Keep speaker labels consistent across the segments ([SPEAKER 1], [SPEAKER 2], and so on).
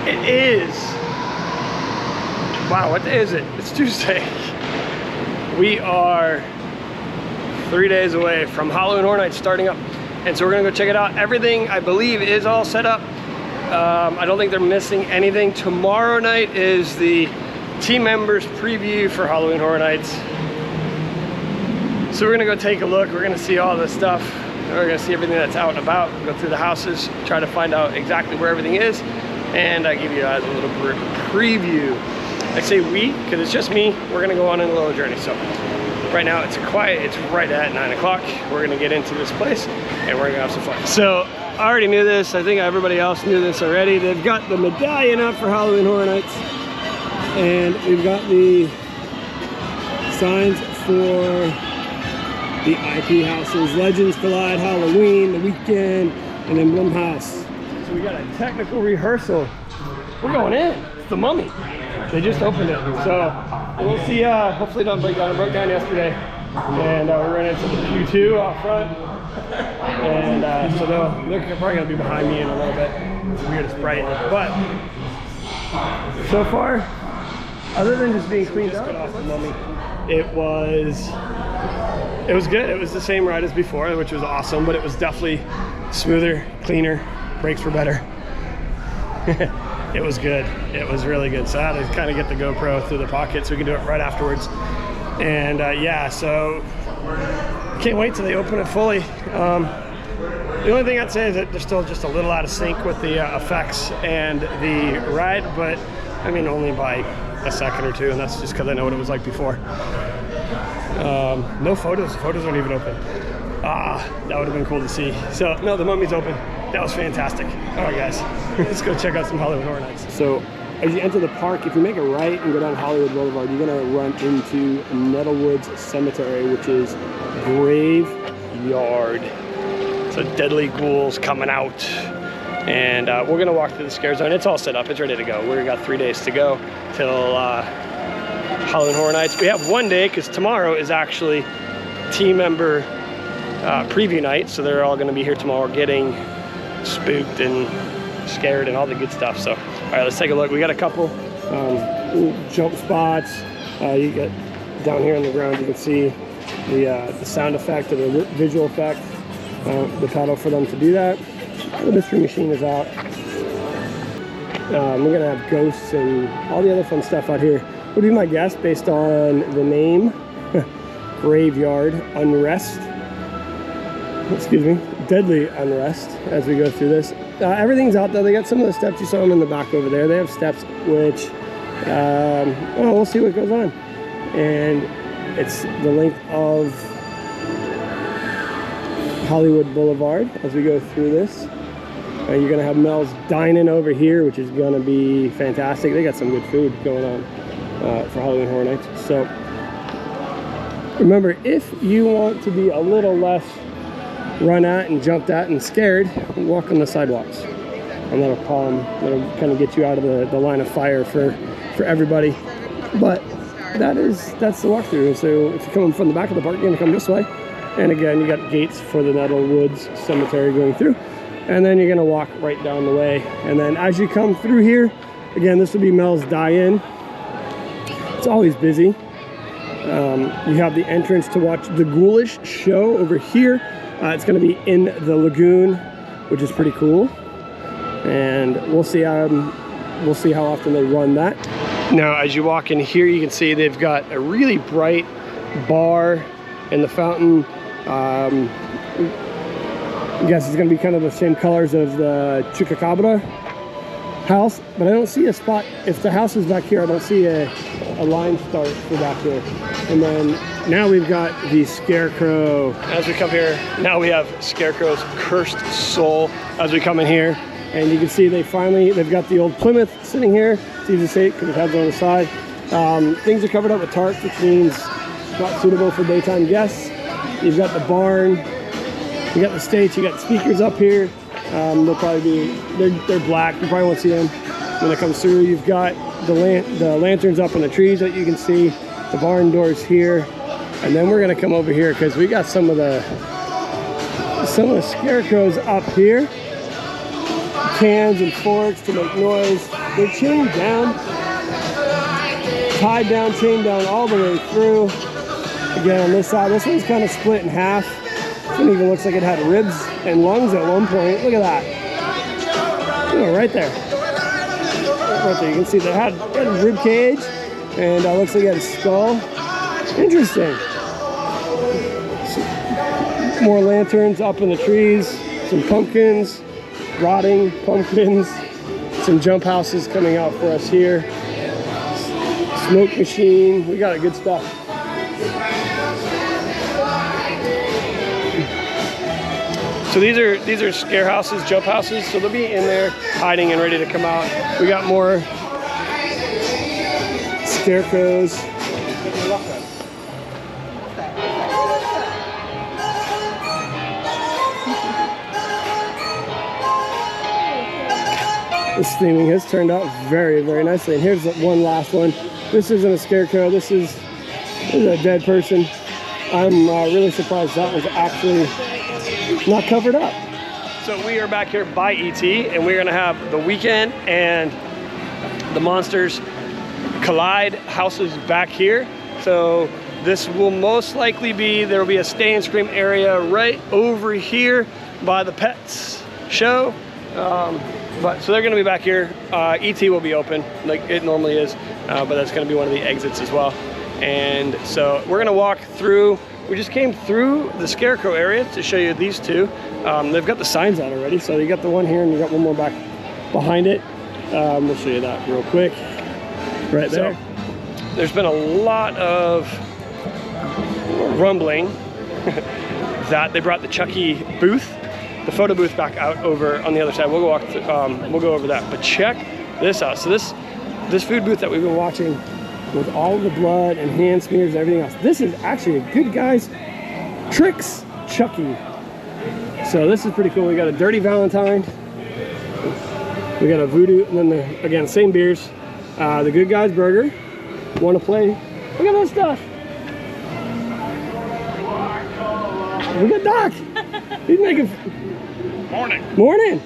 [SPEAKER 1] It is. Wow, what day is it? It's Tuesday. We are 3 days away from Halloween Horror Nights starting up. And so we're gonna go check it out. Everything, I believe, is all set up. I don't think they're missing anything. Tomorrow night is the team members preview for Halloween Horror Nights. So we're gonna go take a look. We're gonna see all this stuff. We're gonna see everything that's out and about, go through the houses, try to find out exactly where everything is, and I give you guys a little preview. I say we, because it's just me. We're gonna go on a little journey. So right now it's quiet, it's right at 9 o'clock. We're gonna get into this place and we're gonna have some fun. So I already knew this. I think everybody else knew this already. They've got the medallion up for Halloween Horror Nights, and we've got the signs for the IP houses, Legends, Collide, Halloween, The Weekend, and then Blumhouse. So we got a technical rehearsal. We're going in. It's the Mummy. They just opened it. So we'll see, hopefully it doesn't break down. It broke down yesterday. And we ran into the Q2 out front. And so they're probably gonna be behind me in a little bit. It's weird, it's bright. But so far, other than just being cleaned up off the Mummy, it was good. It was the same ride as before, which was awesome, but it was definitely smoother, cleaner, brakes were better. It was good. It was really good. So I had to kind of get the GoPro through the pocket so we can do it right afterwards. And yeah, so can't wait till they open it fully. The only thing I'd say is that they're still just a little out of sync with the effects and the ride, but I mean only by a second or two, and that's just because I know what it was like before. No photos. Photos aren't even open. That would have been cool to see. So no, the Mummy's open. That was fantastic. All right, guys, let's go check out some Hollywood Horror Nights. So as you enter the park, if you make a right and go down Hollywood Boulevard, you're gonna run into Nettlewoods Cemetery, which is graveyard. So deadly ghouls coming out. And we're gonna walk through the scare zone. It's all set up, it's ready to go. We've got 3 days to go till Halloween Horror Nights. We have 1 day because tomorrow is actually team member preview night. So they're all gonna be here tomorrow getting spooked and scared and all the good stuff. So, all right, let's take a look. We got a couple jump spots. You get down here on the ground, you can see the sound effect or the visual effect, the pedal for them to do that. The mystery machine is out. We're gonna have ghosts and all the other fun stuff out here. Would be my guess based on the name, Graveyard Unrest. Excuse me, Deadly Unrest as we go through this. Everything's out though. They got some of the steps, you saw them in the back over there. They have steps which, well, we'll see what goes on. And it's the length of Hollywood Boulevard as we go through this. You're gonna have Mel's Dining over here, which is gonna be fantastic. They got some good food going on for Halloween Horror Nights. So remember, if you want to be a little less run at and jumped at and scared, walk on the sidewalks, and that'll kind of get you out of the line of fire for everybody. But that's the walkthrough. So if you're coming from the back of the park, you're gonna come this way, and again you got gates for the Nettlewoods Cemetery going through, and then you're gonna walk right down the way. And then as you come through here, again, this will be Mel's Die-In. It's always busy. You have the entrance to watch the Ghoulish show over here. It's going to be in the lagoon, which is pretty cool, and we'll see how often they run that. Now, as you walk in here, you can see they've got a really bright bar in the fountain. I guess it's going to be kind of the same colors of the Chupacabra house, but I don't see a spot. If the house is back here, I don't see a line start for back here. And then now we've got the Scarecrow. As we come here, now we have Scarecrow's Cursed Soul as we come in here. And you can see they've got the old Plymouth sitting here. It's easy to see because it has it on the side. Things are covered up with tarps, which means not suitable for daytime guests. You've got the barn, you got the stage, you got speakers up here. They'll probably be, they're black, you probably won't see them when it comes through. You've got the lanterns up in the trees that you can see, the barn doors here, and then we're gonna come over here because we got some of the scarecrows up here, cans and forks to make noise. They're chained down, tied down, chained down all the way through. Again, on this side, this one's kind of split in half. This one even looks like it had ribs and lungs at one point. Look at that. Oh, right there. Right there, you can see they had a rib cage, and looks like it had a skull. Interesting. More lanterns up in the trees, some pumpkins, rotting pumpkins, some jump houses coming out for us here. Smoke machine, we got a good stuff. So these are scare houses, jump houses, so they'll be in there hiding and ready to come out. We got more scarecrows. This theming has turned out very, very nicely. And here's one last one. This isn't a scarecrow, this is a dead person. I'm really surprised that was actually not covered up. So we are back here by ET, and we're gonna have the Weekend and the Monsters Collide houses back here. So this will most likely be, there will be a Stay and Scream area right over here by the Pets show. But so they're gonna be back here. ET will be open like it normally is, but that's gonna be one of the exits as well. And so we're gonna walk through. We just came through the Scarecrow area to show you these two. They've got the signs out already. So you got the one here and you got one more back behind it. We'll show you that real quick. Right there. So, there's been a lot of rumbling that they brought the Chucky booth, the photo booth back out over on the other side. We'll go we'll go over that. But check this out. So this food booth that we've been watching with all the blood and hand smears and everything else, this is actually a Good Guys Tricks Chucky. So this is pretty cool. We got a Dirty Valentine, we got a Voodoo, and then again, same beers. The Good Guys Burger. Want to play? Look at this stuff. We got Doc. He's making.
[SPEAKER 2] Morning.
[SPEAKER 1] Morning.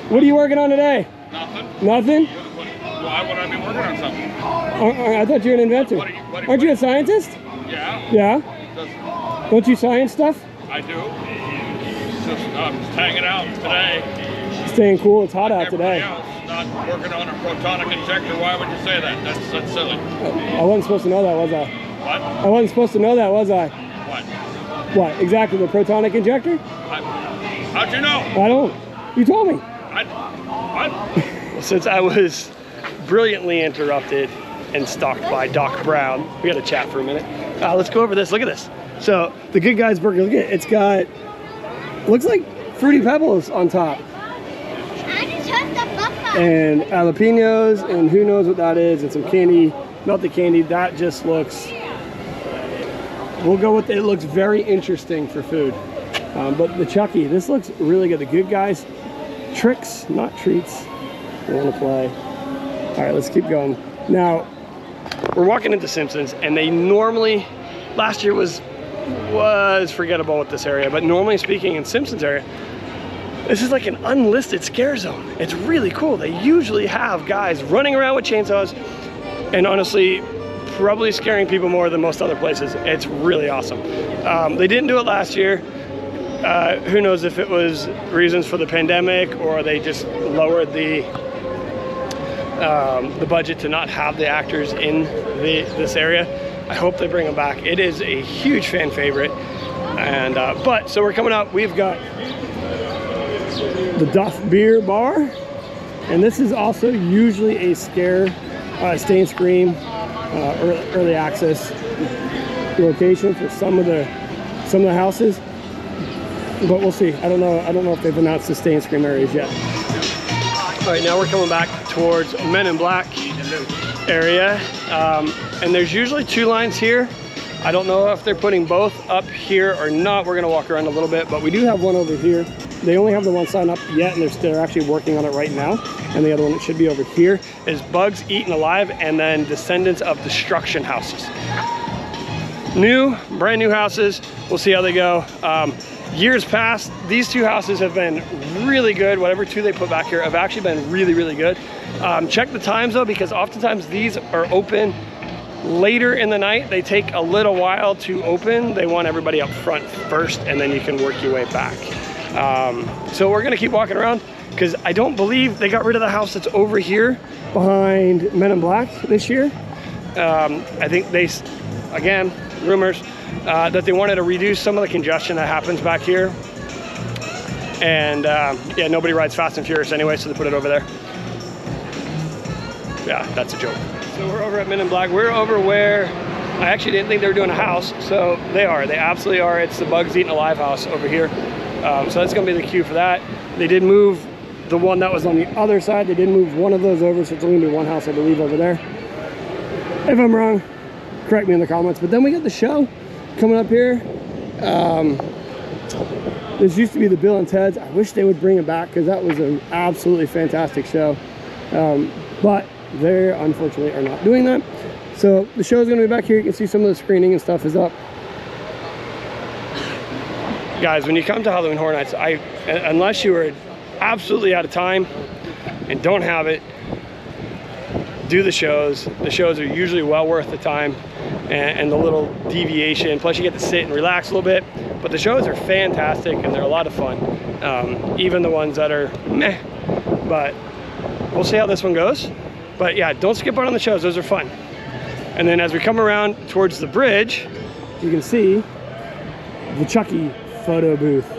[SPEAKER 1] What are you working on today?
[SPEAKER 2] Nothing.
[SPEAKER 1] Nothing?
[SPEAKER 2] Why would I be working on something?
[SPEAKER 1] I thought you were an inventor. Aren't you a scientist?
[SPEAKER 2] Yeah.
[SPEAKER 1] Yeah? Don't you science stuff?
[SPEAKER 2] I do. Just hanging out today.
[SPEAKER 1] Staying cool. It's hot out today.
[SPEAKER 2] Else, not working on a protonic injector. Why would you say that? That's silly.
[SPEAKER 1] I wasn't supposed to know that, was I?
[SPEAKER 2] What?
[SPEAKER 1] I wasn't supposed to know that, was I?
[SPEAKER 2] What?
[SPEAKER 1] What? Exactly, the protonic injector?
[SPEAKER 2] How'd you know?
[SPEAKER 1] I don't. You told me.
[SPEAKER 2] What?
[SPEAKER 1] Since I was brilliantly interrupted and stalked by Doc Brown, we got to chat for a minute. Let's go over this. Look at this. So the Good Guys Burger, look at it. It's got, looks like Fruity Pebbles on top. And jalapenos, and who knows what that is, and some candy, melted candy. That just looks, we'll go with it. It looks very interesting for food. But the Chucky, this looks really good. The Good Guys Tricks, not treats. We want to play. All right, let's keep going. Now, we're walking into Simpsons, and they normally, last year was forgettable with this area, but normally speaking in Simpsons area, this is like an unlisted scare zone. It's really cool. They usually have guys running around with chainsaws, and honestly, probably scaring people more than most other places. It's really awesome. They didn't do it last year. Who knows if it was reasons for the pandemic, or they just lowered the budget to not have the actors in this area. I hope they bring them back. It is a huge fan favorite. And but so we're coming up. We've got the Duff Beer Bar, and this is also usually a scare, Stay and Scream, early access location for some of the houses. But we'll see. I don't know if they've announced the Stay and Scream areas yet. All right, now we're coming back towards Men in Black area, and there's usually two lines here. I don't know if they're putting both up here or not. We're gonna walk around a little bit, but we do have one over here. They only have the one sign up yet, and they're actually working on it right now. And the other one that should be over here is Bugs Eaten Alive, and then Descendants of Destruction houses. Brand new houses. We'll see how they go. years past, these two houses have been really good. Whatever two they put back here have actually been really, really good. Check the times though, because oftentimes these are open later in the night. They take a little while to open. They want everybody up front first, and then you can work your way back. So we're gonna keep walking around, because I don't believe they got rid of the house that's over here behind Men in Black this year. I think they, again, rumors, that they wanted to reduce some of the congestion that happens back here. And yeah, nobody rides Fast and Furious anyway, so they put it over there. Yeah, that's a joke. So we're over at Men in Black. We're over where I actually didn't think they were doing a house. So they are, they absolutely are. It's the Bugs Eating Alive house over here. So that's gonna be the cue for that. They did move the one that was on the other side. They did move one of those over, so it's only gonna be one house, I believe, over there. If I'm wrong, correct me in the comments. But then we got the show coming up here. This used to be the Bill and Ted's. I wish they would bring it back, because that was an absolutely fantastic show. But they unfortunately are not doing that. So the show is going to be back here. You can see some of the screening and stuff is up. Guys, when you come to Halloween Horror Nights, unless you are absolutely out of time and don't have it, do the shows. The shows are usually well worth the time and the little deviation. Plus you get to sit and relax a little bit. But the shows are fantastic and they're a lot of fun. Even the ones that are meh. But we'll see how this one goes. But yeah, don't skip out on the shows. Those are fun. And then as we come around towards the bridge, you can see the Chucky photo booth.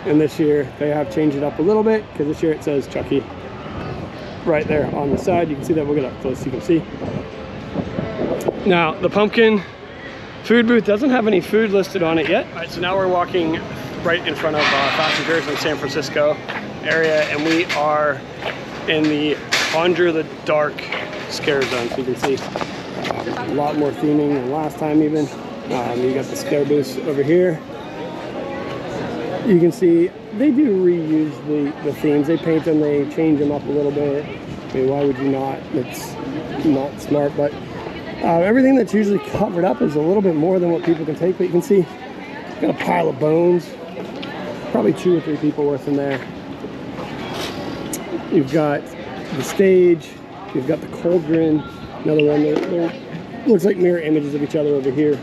[SPEAKER 1] And this year they have changed it up a little bit, because this year it says Chucky right there on the side. You can see that. We'll get up close so you can see. Now the pumpkin food booth doesn't have any food listed on it yet. All right, so now we're walking right in front of Fast and Furious in the San Francisco area, and we are in the Conjure the Dark scare zone. So you can see a lot more theming than last time even. You got the scare booths over here. You can see they do reuse the themes. They paint them, they change them up a little bit. I mean, why would you not? It's not smart, but everything that's usually covered up is a little bit more than what people can take. But you can see, got a pile of bones, probably 2 or 3 people worth in there. You've got the stage, you've got the cauldron, another one that looks like mirror images of each other over here.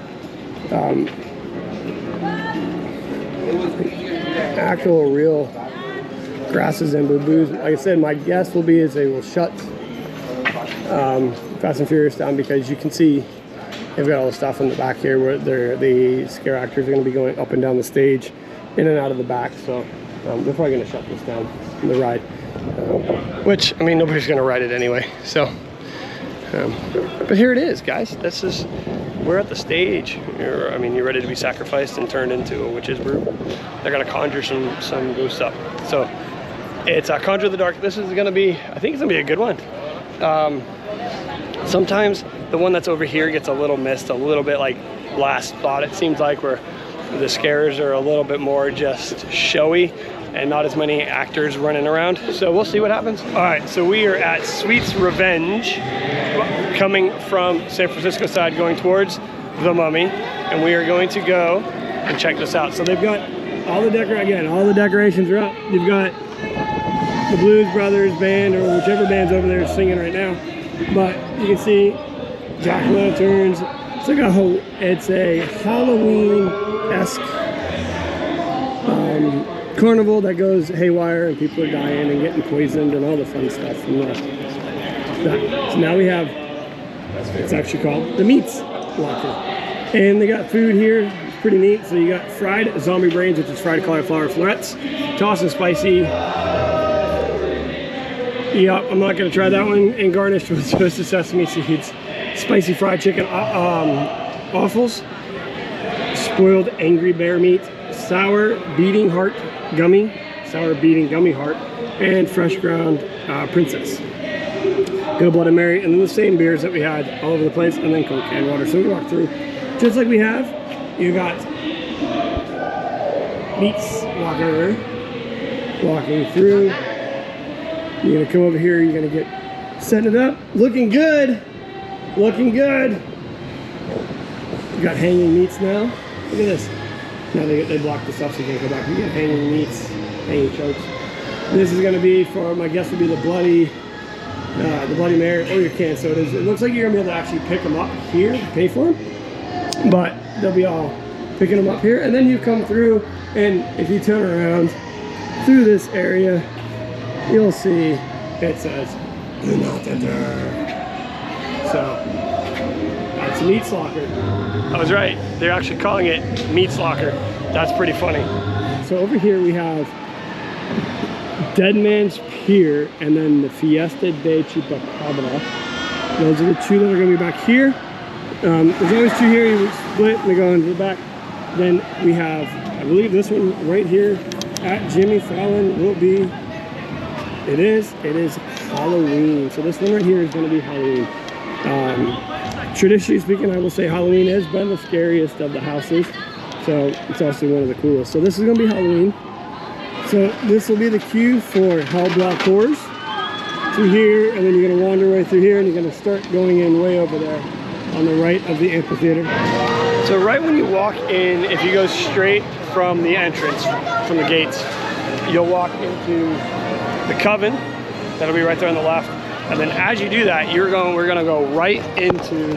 [SPEAKER 1] Actual real grasses and boo-boos. Like I said, my guess will be is they will shut Fast and Furious down, because you can see they've got all the stuff in the back here where the scare actors are going to be going up and down the stage, in and out of the back. So they're probably going to shut this down, the ride. Which, I mean, nobody's going to ride it anyway. So, but here it is, guys. This is, we're at the stage. You're ready to be sacrificed and turned into a witch's brew. They're going to conjure some ghosts up. So it's Conjure the Dark. This is going to be, I think it's going to be a good one. Sometimes the one that's over here gets a little missed, a little bit like Last Thought, it seems like, where the scares are a little bit more just showy and not as many actors running around. So we'll see what happens. All right, so we are at Sweet's Revenge, coming from San Francisco side going towards the Mummy, and we are going to go and check this out. So they've got all the decorations are up. You've got the Blues Brothers band, or whichever band's over there singing right now. But you can see jack-o'-lanterns. It's a Halloween-esque carnival that goes haywire, and people are dying and getting poisoned and all the fun stuff from that. So now we have, it's actually called the Meats Locker. And they got food here. It's pretty neat. So you got fried zombie brains, which is fried cauliflower florets, tossed and spicy. Yep, I'm not going to try that one. And garnished with toasted sesame seeds. Spicy fried chicken waffles, spoiled angry bear meat, sour beating gummy heart, and fresh ground princess. Go Bloody Mary, and then the same beers that we had all over the place, and then Coke and water. So we walk through, just like we have. You got Meats Locker walking through. You're gonna come over here. You're gonna get setting it up, looking good. Looking good. You got hanging meats now. Look at this. Now they block the stuff so you can't go back. You get hanging meats, hanging chokes. This is gonna be for, my guess would be the Bloody Mary or your canned sodas. It looks like you're gonna be able to actually pick them up here, pay for them, but they'll be all picking them up here. And then you come through, and if you turn around through this area, you'll see it says, "Do not enter." So that's Meats Locker. I was right. They're actually calling it Meats Locker. That's pretty funny. So over here we have Dead Man's Pier and then the Fiesta de Chupacabra. Those are the two that are going to be back here. There's always two here. You split and they go into the back. Then we have, I believe this one right here at Jimmy Fallon will be, it is Halloween. So this one right here is going to be Halloween. Traditionally speaking, I will say Halloween has been the scariest of the houses. So it's also one of the coolest. So this is going to be Halloween. So this will be the queue for Hell Block Horrors. Through here, and then you're going to wander right through here, and you're going to start going in way over there on the right of the amphitheater. So right when you walk in, if you go straight from the entrance, from the gates, you'll walk into the Coven. That'll be right there on the left. And then as you do that, we're gonna go right into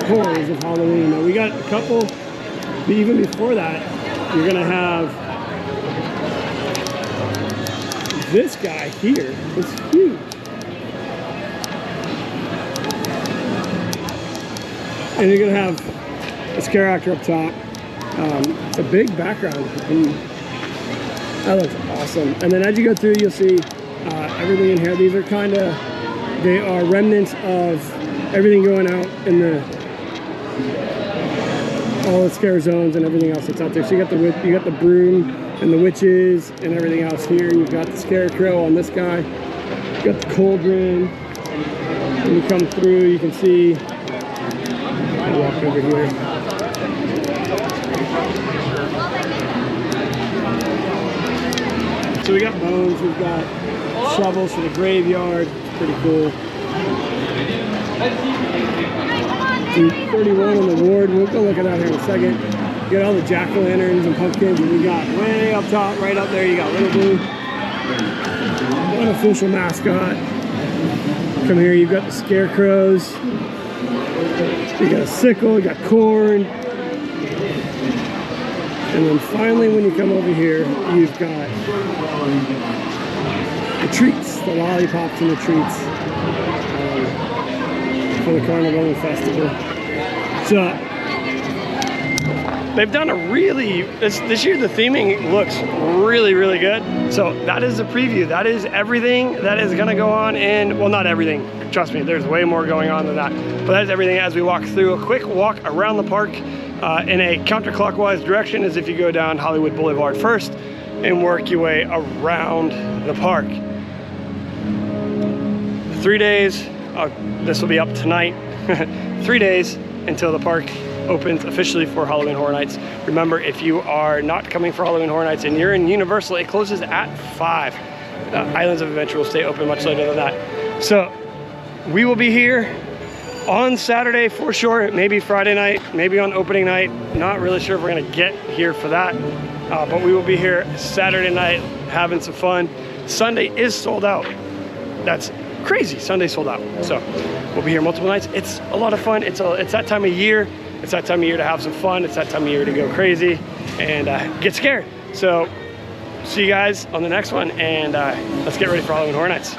[SPEAKER 1] Horrors of Halloween. Now we got a couple, but even before that, you're gonna have this guy here. It's huge. And you're gonna have a scare actor up top. It's a big background. And that looks awesome. And then as you go through, you'll see everything in here. These are they are remnants of everything going out in all the scare zones and everything else that's out there. So you got the broom and the witches and everything else here. You've got the scarecrow on this guy. You got the cauldron. When you come through, you can see. I'll walk over here. So we got bones, we've got shovels for the graveyard, pretty cool. 31 on the ward, we'll go look at that here in a second. You got all the jack-o'-lanterns and pumpkins, and we got way up top, right up there, you got Little Blue. Unofficial mascot. Come here, you've got the scarecrows. You got a sickle, you got corn. And then finally, when you come over here, you've got the treats, the lollipops and the treats for the Carnival and Festival. So they've done a really, this year the theming looks really, really good. So that is the preview. That is everything that is gonna go on in, well, not everything, trust me, there's way more going on than that. But that's everything as we walk through. A quick walk around the park in a counterclockwise direction as if you go down Hollywood Boulevard first and work your way around the park. 3 days, this will be up tonight, 3 days until the park opens officially for Halloween Horror Nights. Remember, if you are not coming for Halloween Horror Nights and you're in Universal, it closes at 5. Islands of Adventure will stay open much later than that. So we will be here on Saturday for sure, maybe Friday night, maybe on opening night. Not really sure if we're gonna get here for that, but we will be here Saturday night having some fun. Sunday is sold out. That's crazy, Sunday sold out. So we'll be here multiple nights. It's a lot of fun. It's that time of year. It's that time of year to have some fun. It's that time of year to go crazy and get scared. So see you guys on the next one, and let's get ready for Halloween Horror Nights.